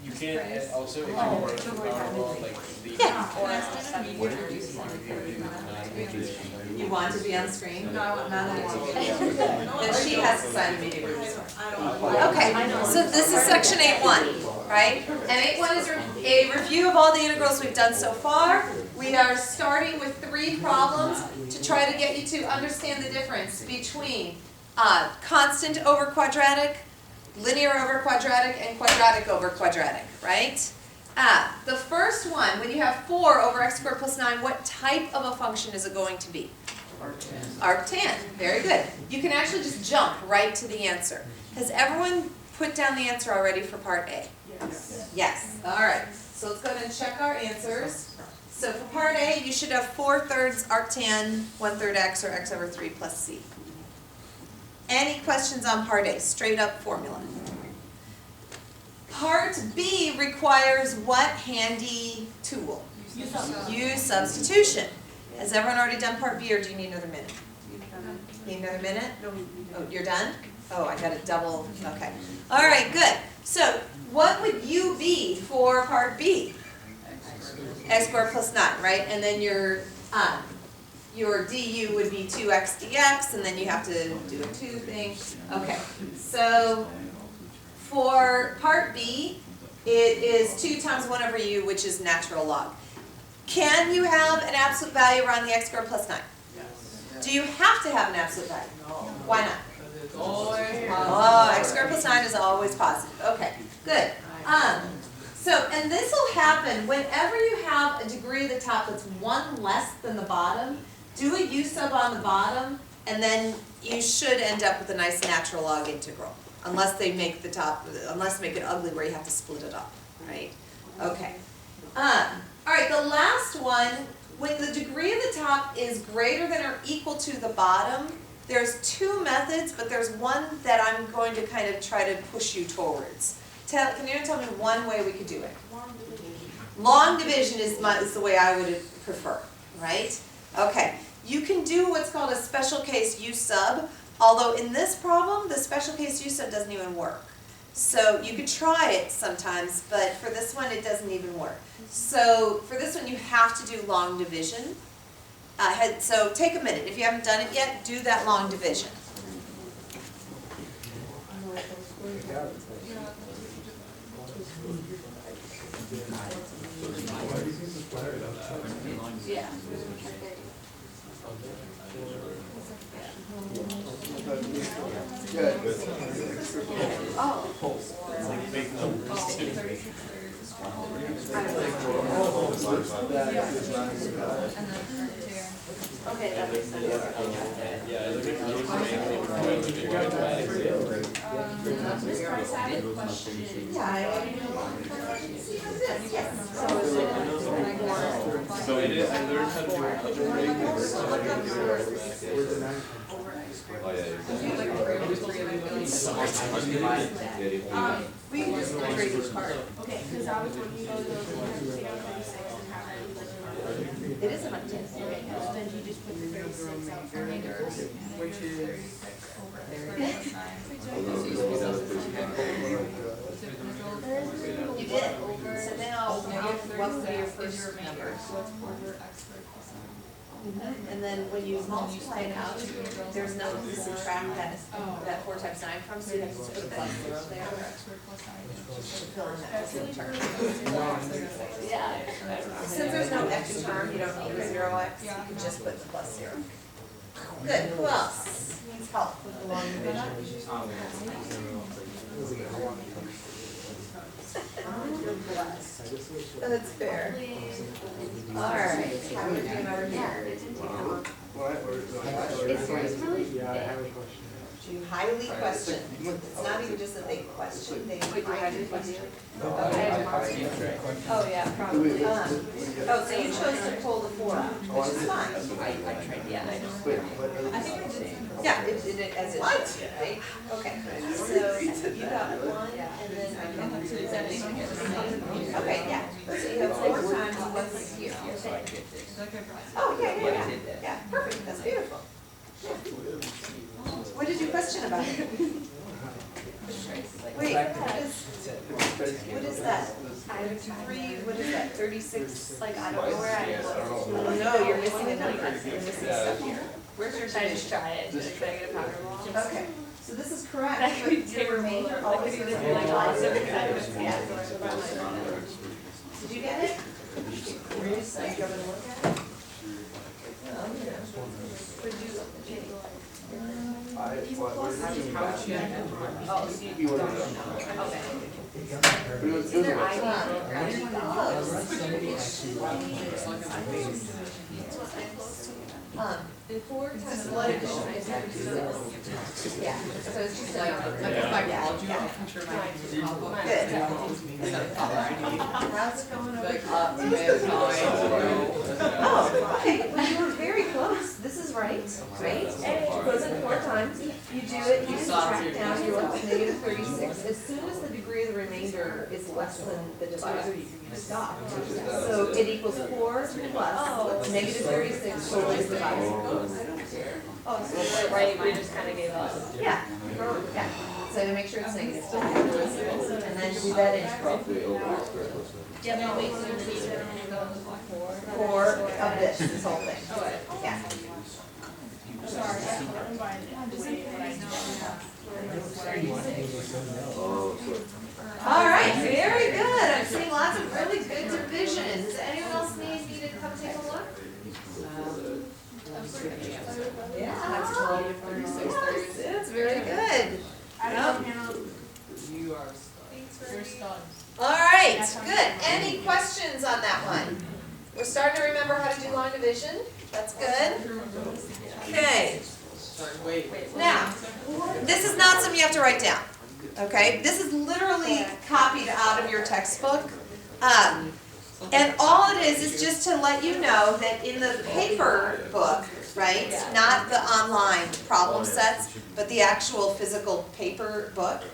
You can also, if you work with Powerball, like the. You want to be on screen? No, I want not on screen. Then she has to sign immediately. Okay, so this is section 8.1, right? And 8.1 is a review of all the integrals we've done so far. We are starting with 3 problems to try to get you to understand the difference between constant over quadratic, linear over quadratic, and quadratic over quadratic, right? The first one, when you have 4 over x squared plus 9, what type of a function is it going to be? Arctan. Very good. You can actually just jump right to the answer. Has everyone put down the answer already for part A? Yes. Yes. All right. So let's go ahead and check our answers. So for part A, you should have 4/3 arctan, 1/3 x, or x over 3 plus c. Any questions on part A? Straight up formula. Part B requires what handy tool? Use substitution. Has everyone already done part B, or do you need another minute? Need another minute? Oh, you're done? Oh, I got a double, okay. All right, good. So what would U be for part B? X squared plus 9, right? And then your du would be 2x dx, and then you have to do a 2 thing. Okay, so for part B, it is 2 times 1 over u, which is natural log. Can you have an absolute value around the x squared plus 9? Do you have to have an absolute value? No. Why not? Oh, x squared plus 9 is always positive. Okay, good. And this will happen whenever you have a degree of the top that's 1 less than the bottom. Do a u sub on the bottom, and then you should end up with a nice natural log integral, unless they make it ugly where you have to split it up, right? Okay. All right, the last one, when the degree of the top is greater than or equal to the bottom, there's 2 methods, but there's one that I'm going to kind of try to push you towards. Can you tell me one way we could do it? Long division is the way I would prefer, right? Okay, you can do what's called a special case u sub, although in this problem, the special case u sub doesn't even work. So you could try it sometimes, but for this one, it doesn't even work. So for this one, you have to do long division. So take a minute. If you haven't done it yet, do that long division. Yeah. Okay, that makes sense. So it is, I learned how to do We can just integrate each part. Okay, because I was working on those 36 and have it like. It is a much. Okay, so then you just put the 36 out for meters, which is 36 over You did. So now, what would be your first number? So it's over x squared plus 9. And then when you multiply it out, there's nothing to subtract that 4 times 9 from, so you have to put the plus 0 there. To fill in that term. Yeah. Since there's no x term, you don't need a 0x, you can just put the plus 0. Good. Who else needs help with the long division? That's fair. All right. How are we doing over here? You highly question. It's not even just that they question, they highly question. Oh, yeah, probably. Oh, so you chose to pull the 4 out, which is fine. I tried, yeah, I know. I think I did. Yeah, it as it should, right? Okay, so you got 1, and then I got 2. Okay, yeah. So you have 4 times what's here. Oh, yeah, perfect, that's beautiful. What did you question about? Wait, what is that? I would try. 3, what is that, 36? Like, I don't know where I am. No, you're missing a number, you're missing stuff here. Where's your Should I just division? try it? Should I get a Powerball? Okay, so this is correct, That could but be your terrible. remainder That always could goes either be like in lots of line. excitement. Yeah. Did you get it? Were you just like, going to look at it? Would you take It's either before times blood addition is 36. Yeah, so it's just like if I called you, I'm sure my good. How's it going over here? Oh, okay, well, you were very close. This is right, right? Close it 4 times. You do it, you subtract down, you're left with negative 36. As soon as the degree of the remainder is less than the divisor, you can stop. So it equals 4 plus negative 36 totally divided. Oh, so right, we just kind of gave up. Yeah, yeah. So to make sure it's negative. And then do that integral. Yeah, wait, 4 of this whole thing. Yeah. All right, very good. I'm seeing lots of really good divisions. Does anyone else need me to come take a look? Yeah. It's very good. You are. All right, good. Any questions on that one? We're starting to remember how to do long division. That's good. Okay. Now, this is not something you have to write down. Okay? This is literally copied out of your textbook. And all it is just to let you know that in the paper book, right, not the online problem sets, but the actual physical paper book,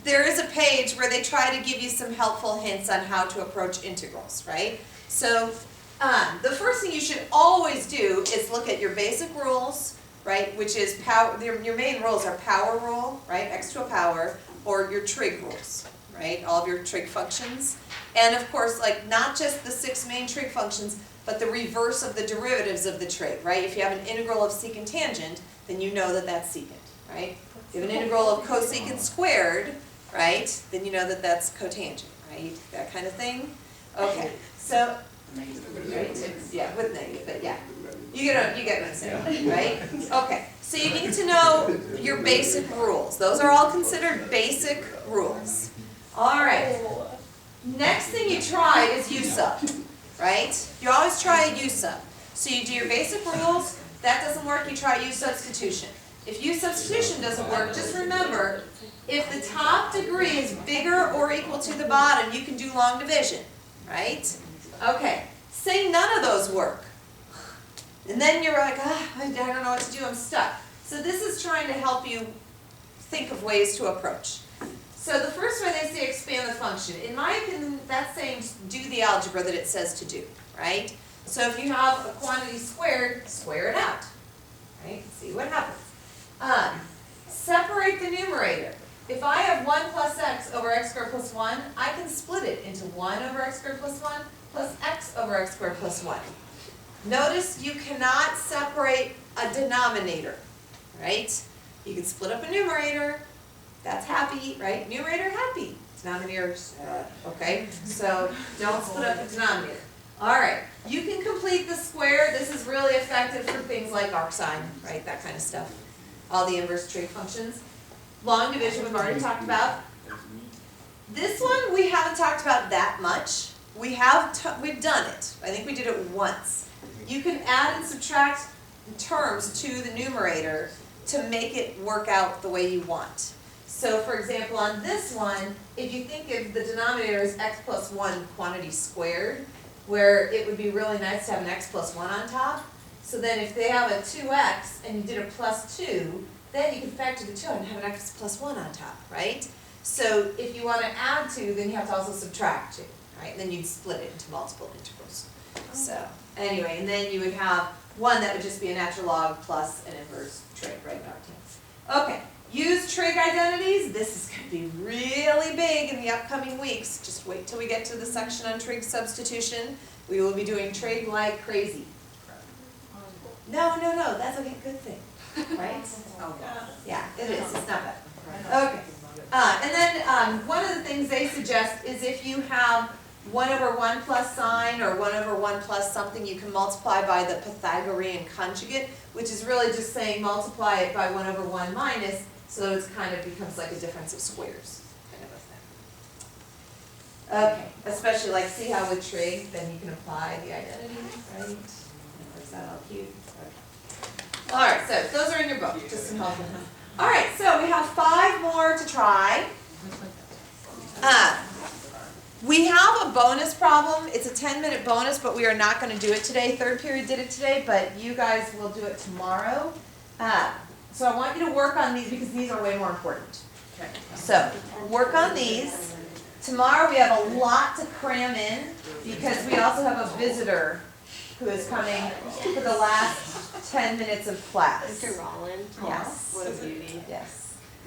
there is a page where they try to give you some helpful hints on how to approach integrals, right? So the first thing you should always do is look at your basic rules, right, which is power. Your main rules are power rule, right, x to a power, or your trig rules, right, all of your trig functions. And of course, like not just the 6 main trig functions, but the reverse of the derivatives of the trig, right? If you have an integral of secant tangent, then you know that that's secant, right? If you have an integral of cosecant squared, right, then you know that that's cotangent, right? That kind of thing. Okay, so, right, yeah, with negative, but yeah. You get what I'm saying, right? Okay, so you need to know your basic rules. Those are all considered basic rules. All right. Next thing you try is U sub, right? You always try a U sub. So you do your basic rules. That doesn't work, you try U substitution. If U substitution doesn't work, just remember, if the top degree is bigger or equal to the bottom, you can do long division, right? Okay, say none of those work. And then you're like, I don't know what to do, I'm stuck. So this is trying to help you think of ways to approach. So the first way they say expand the function. In my opinion, that's saying do the algebra that it says to do, right? So if you have a quantity squared, square it out, right? See what happens. Separate the numerator. If I have 1 plus x over x squared plus 1, I can split it into 1 over x squared plus 1 plus x over x squared plus 1. Notice you cannot separate a denominator, right? You can split up a numerator, that's happy, right? Numerator, happy. Denominator, okay? So don't split up the denominator. All right, you can complete the square. This is really effective for things like arcsine, right? That kind of stuff. All the inverse trig functions. Long division we've already talked about. This one we haven't talked about that much. We've done it. I think we did it once. You can add and subtract terms to the numerator to make it work out the way you want. So for example, on this one, if you think of the denominator as x plus 1 quantity squared, where it would be really nice to have an x plus 1 on top. So then if they have a 2x and you did a plus 2, then you can factor the 2 and have an x plus 1 on top, right? So if you want to add 2, then you have to also subtract 2, right? And then you'd split it into multiple integrals. So anyway, and then you would have one that would just be a natural log plus an inverse trig, right? Okay, Use trig identities. This is going to be really big in the upcoming weeks. Just wait till we get to the section on trig substitution. We will be doing trig like crazy. No, that's a good thing, right? Yeah, it is. It's not bad. Okay. And then one of the things they suggest is if you have 1 over 1 plus sign or 1 over 1 plus something, you can multiply by the Pythagorean conjugate, which is really just saying multiply it by 1 over 1 minus, so it's kind of becomes like a difference of squares kind of a thing. Okay, especially like see how with trig, then you can apply the identity, right? Is that all cute? Okay. All right, so those are in your book, just some help. All right, so we have 5 more to try. We have a bonus problem. It's a 10-minute bonus, but we are not going to do it today. Third period did it today, but you guys will do it tomorrow. So I want you to work on these because these are way more important. Okay. So work on these. Tomorrow we have a lot to cram in because we also have a visitor who is coming for the last 10 minutes of class. Mr. Rollin? Yes. What a beauty. Yes.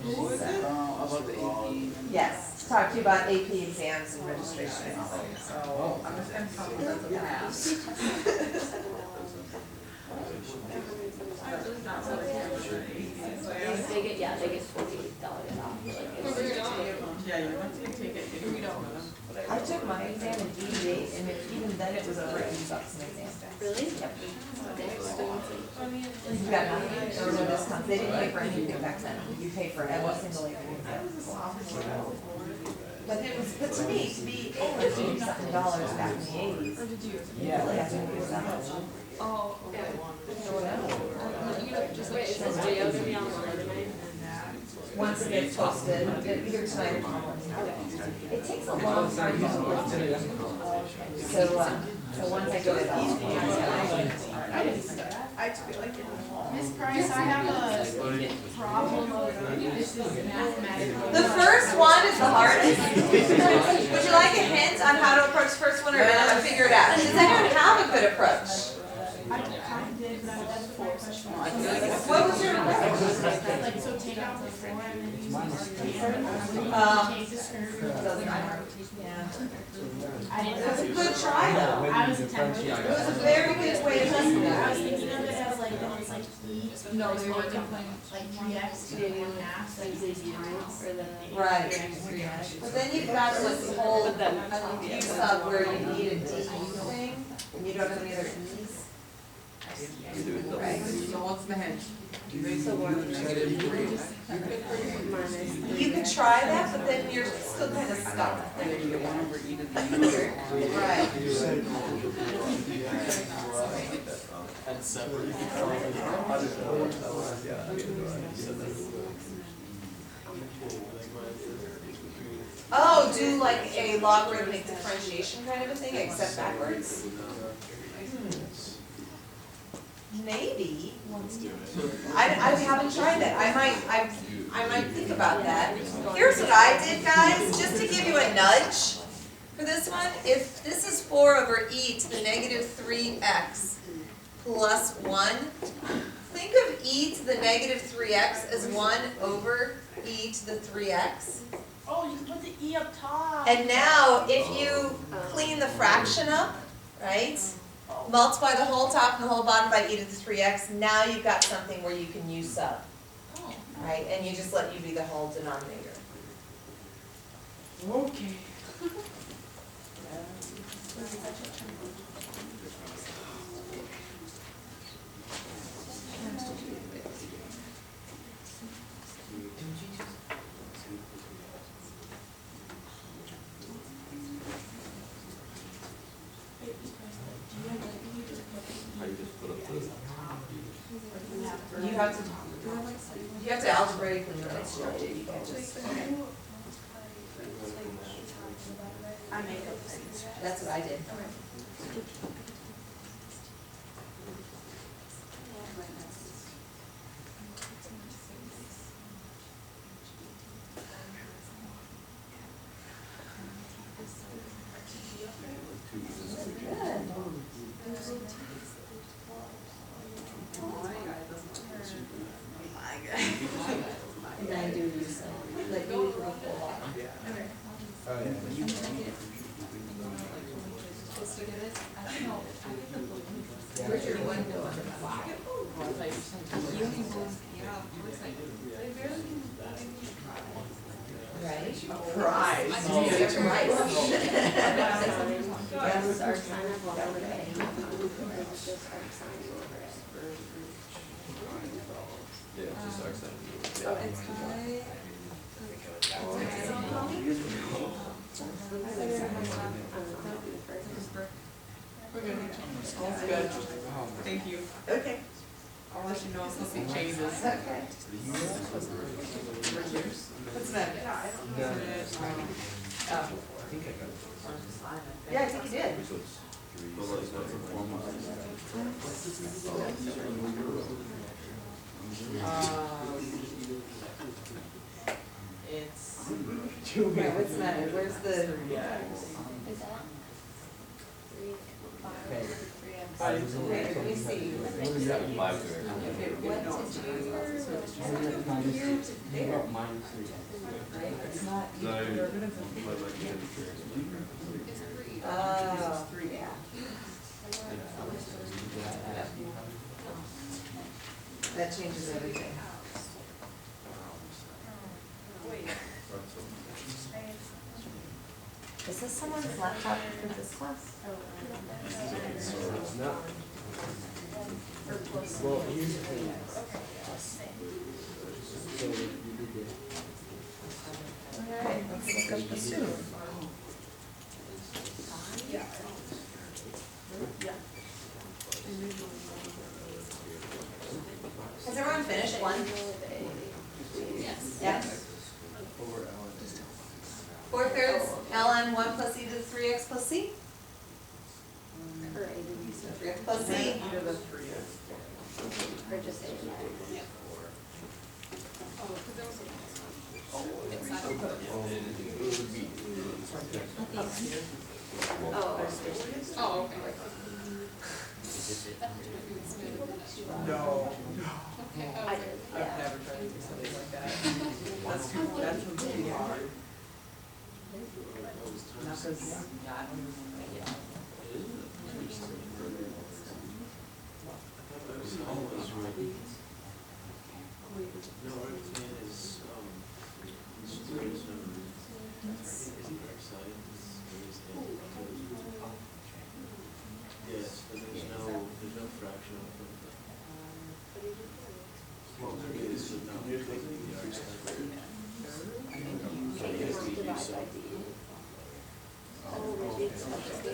About the AP. Yes. To talk to you about AP exams and registration and all that. So I'm just gonna talk about the past. They get $48 off. Yeah, you want to take it. I took my exam in 88 and even then it was over $80 an exam. Really? Yep. Expensive. You got nothing, there was no discount, they didn't pay for anything back then, you paid for every single exam. But it was, but to me, to be over $80-something back in the 80s. Yeah. Really hasn't been that much. Oh, okay. Wait, is this video gonna be online tonight? Once it gets posted, either tonight or tomorrow morning. It takes a long time to upload. So once I go to Miss Price, I have a problem. This is mathematical. the first one is the hardest. Would you like a hint on how to approach the first one or did I figure it out? Does anyone have a good approach? I kind of did, but I was forced. What was your approach? Like, so take out the 4 and then use the take the square root. Doesn't matter. Yeah. I didn't It was a know. good try though. I was attempting. It was a very good way to do I that. was thinking of it as like, when it's like e, no, they were like 3x to 1/2, like this times. For the. Right. But then you've got this whole use of where you need a D thing, and you don't have any other E's. Right. So what's the hint? You could try that, but then you're still kind of stuck. And then you get 1 over e to the u. Right. And separate. Oh, do like a logarithmic differentiation kind of a thing, except backwards? Maybe. I haven't tried that. I might think about that. Here's what I did, guys, just to give you a nudge for this one. If this is 4 over e to the negative 3x plus 1, think of e to the negative 3x as 1 over e to the 3x. Oh, you put the e up top. And now, if you clean the fraction up, right? Multiply the whole top and the whole bottom by e to the 3x, now you've got something where you can use sub. Right? And you just let u be the whole denominator. Okay. You have to algebraically demonstrate it. You can't just. I make up things. That's what I did. Where's your window on the Right? Prize. Right. Just our sign up all over it. Just our sign over it. Yeah, just our side. So it's high. That's good. Thank you. Okay. I'll let you know if something changes. Okay. What's that? Oh. Yeah, I think you did. It's. Right, what's the matter? Where's the? Is that? 3, 5, 3x. Okay, let me see. Five there. Okay, what did you? Right, it's not. Oh, yeah. That changes everything. Is this someone's laptop for this class? Well, here's the thing. So you did this. Alright, let's look up the student. Has everyone finished one? Yes. Yes. 4/3 ln 1 plus e to the 3x plus c? Or 8. 3x plus c? To the 3. Or just 8. Oh, okay. No. I did, I've yeah. never tried to do something like that. That's too hard. Not 'cause, yeah, I don't even Yes, but there's no fraction of it. Well, there is, but not because of the arc side. Divide by d. Oh, maybe it's not just d.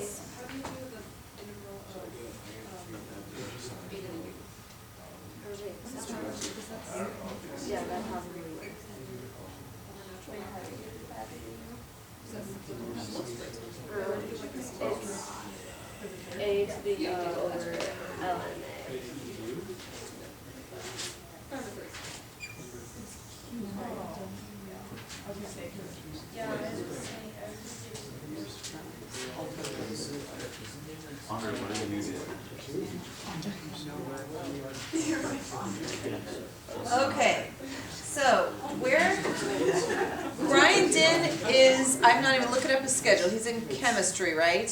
Yeah, that probably works. It's a to the over ln a. Honor, what did you do? Okay, so Brian Din is, I'm not even looking up his schedule, he's in chemistry, right?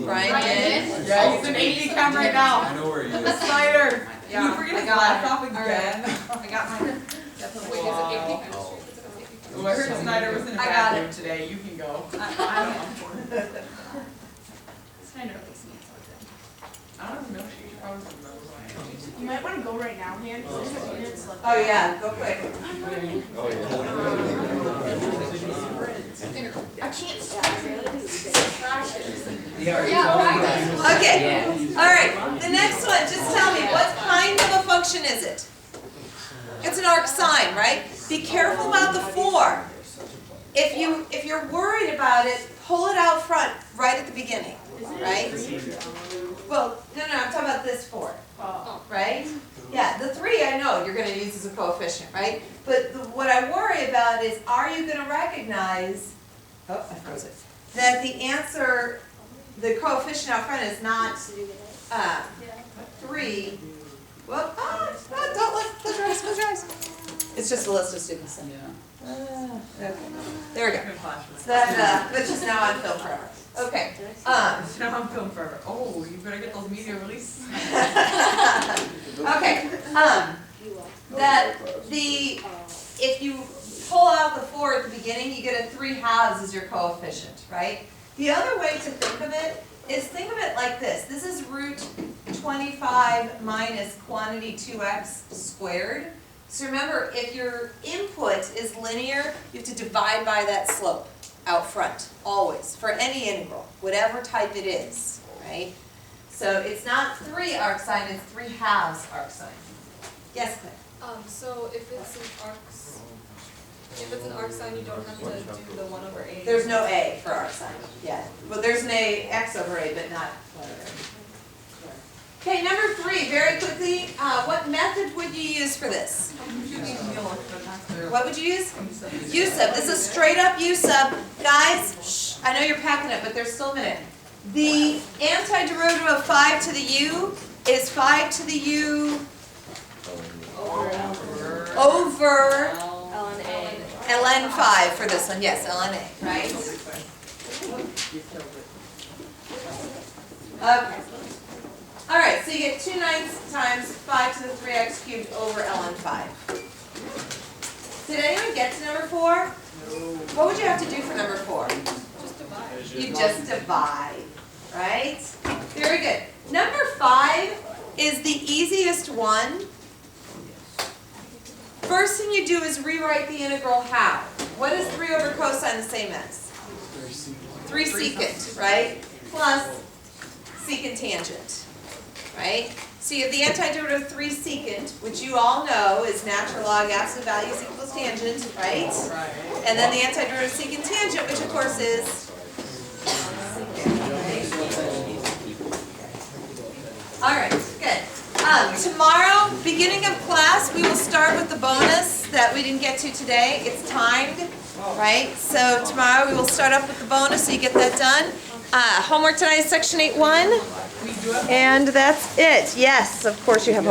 Brian Din? Yeah, he's an AP chem right now. I know where he is. Snyder, Yeah, you forget I his got it. laptop All again. I got mine. Wait, is it AP? Oh, I heard Snyder was in the I got bathroom today. You can go. I don't know. She probably remembers. You might want to go right now, Han, because there's a minute left. Oh, yeah, go quick. Oh, I can't Okay, alright, the next one, just tell me, what kind of a function is it? It's an arc sine, right? Be careful about the 4. If you're worried about it, pull it out front right at the beginning, right? Well, no, I'm talking about this 4, right? Yeah, the 3 I know you're going to use as a coefficient, right? But what I worry about is, are you going to recognize, oh, I froze it, that the answer, the coefficient out front is not 3. Well, don't let, close your eyes. It's just a list of students. Yeah. Okay, there we go. Good flash. So that's just now on film forever. Okay, Now I'm film forever. Oh, you better get those media releases. okay, if you pull out the 4 at the beginning, you get a 3/2 as your coefficient, right? The other way to think of it is think of it like this. This is root 25 minus quantity 2x squared. So remember, if your input is linear, you have to divide by that slope out front, always, for any integral, whatever type it is, right? So it's not 3 arcsine, it's 3/2 arcsine. Yes, Claire? So if it's an arcsine, you don't have to do the 1/a. There's no a for arcsine, yeah. Well, there's an x over a, but not Okay, number 3, very quickly, what method would you use for this? What would you use? U sub. This is straight up U sub. Guys, shh, I know you're packing it, but there's still a minute. The antiderivative of 5 to the u is 5 to the u over ln 5 for this one. Yes, ln a, right? Okay. All right, so you get 2/9 times 5 to the 3x cubed over ln 5. Did anyone get to number 4? What would you have to do for number 4? Just divide. You just divide, right? Very good. Number 5 is the easiest one. First thing you do is rewrite the integral how. What is 3 over cosine the same as? 3 secant, right? Plus secant tangent, right? So you have the antiderivative of 3 secant, which you all know is natural log absolute values equals tangent, right? Right. And then the antiderivative of secant tangent, which of course is all right, good. Tomorrow, beginning of class, we will start with the bonus that we didn't get to today. It's timed, right? So tomorrow we will start up with the bonus, so you get that done. Homework tonight is section 8.1. And that's it. Yes, of course you have homework.